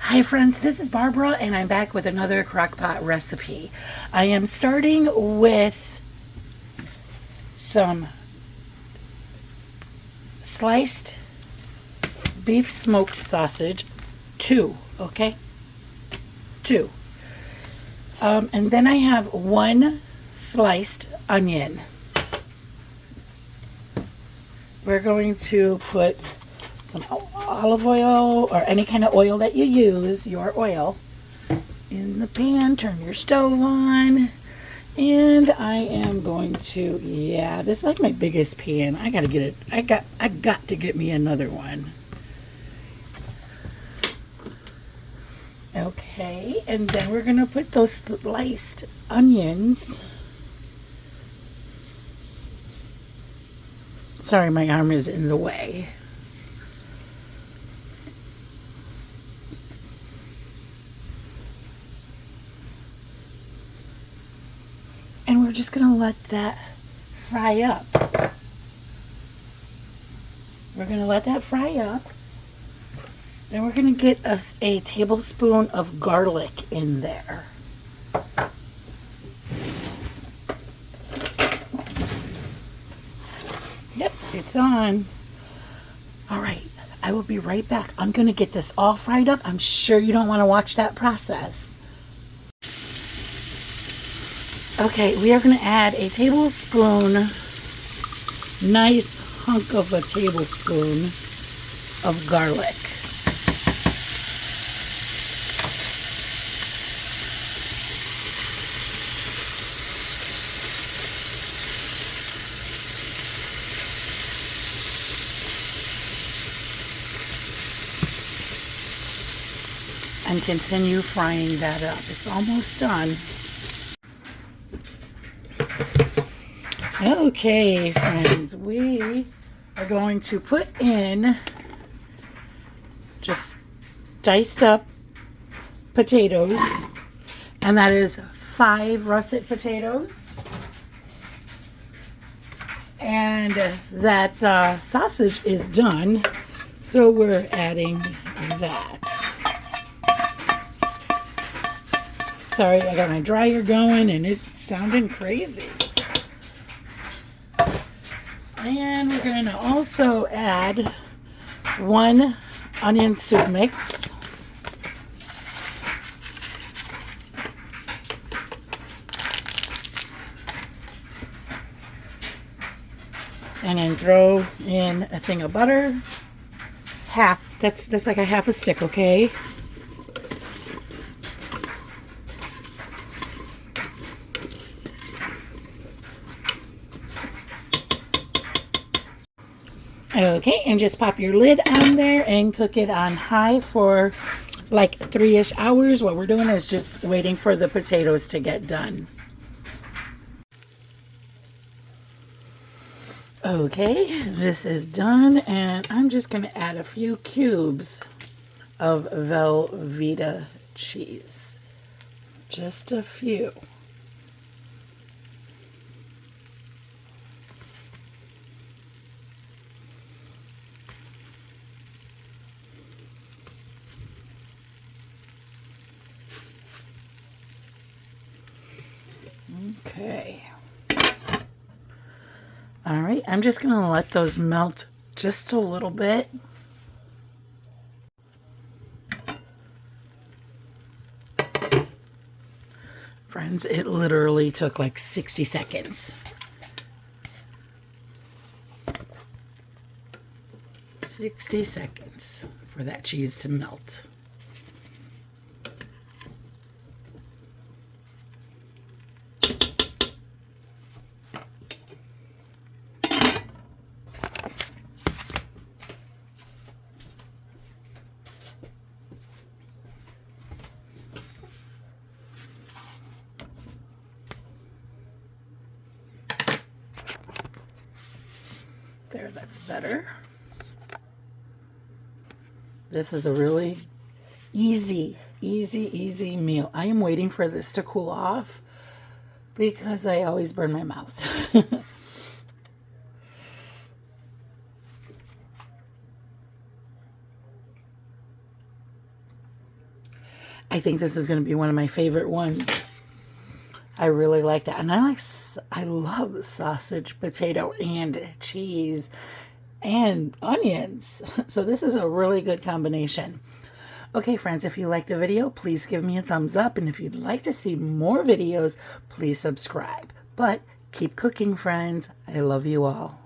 Hi friends, this is Barbara and I'm back with another Crockpot recipe. I am starting with some sliced beef smoked sausage, two, okay? Two. And then I have one sliced onion. We're going to put some olive oil or any kind of oil that you use, your oil, in the pan. Turn your stove on. And I am going to, this is like my biggest pan. I gotta get it. I got to get me another one. Okay, and then we're gonna put those sliced onions. Sorry, my arm is in the way. And we're just gonna let that fry up. We're gonna let that fry up. Then we're gonna get us a tablespoon of garlic in there. Yep, it's on. All right, I will be right back. I'm gonna get this all fried up. I'm sure you don't wanna watch that process. Okay, we are going to add a tablespoon, nice hunk of a tablespoon of garlic. And continue frying that up. It's almost done. Okay, friends, we are going to put in just diced up potatoes, and that is 5 russet potatoes. And that sausage is done, so we're adding that. Sorry, I got my dryer going and it's sounding crazy. And we're going to also add 1 onion soup mix. And then throw in a thing of butter. Half. That's like a half a stick, okay? Okay, and just pop your lid on there and cook it on high for like 3-ish hours. What we're doing is just waiting for the potatoes to get done. Okay, this is done, and I'm just going to add a few cubes of Velveeta cheese. Just a few. Okay. All right, I'm just going to let those melt just a little bit. Friends, it literally took like 60 seconds. 60 seconds for that cheese to melt. There, that's better. This is a really easy meal. I am waiting for this to cool off because I always burn my mouth. I think this is going to be one of my favorite ones. I really like that. And I love sausage, potato, and cheese, and onions. So this is a really good combination. Okay, friends, if you like the video, please give me a thumbs up. And if you'd like to see more videos, please subscribe. But keep cooking, friends. I love you all.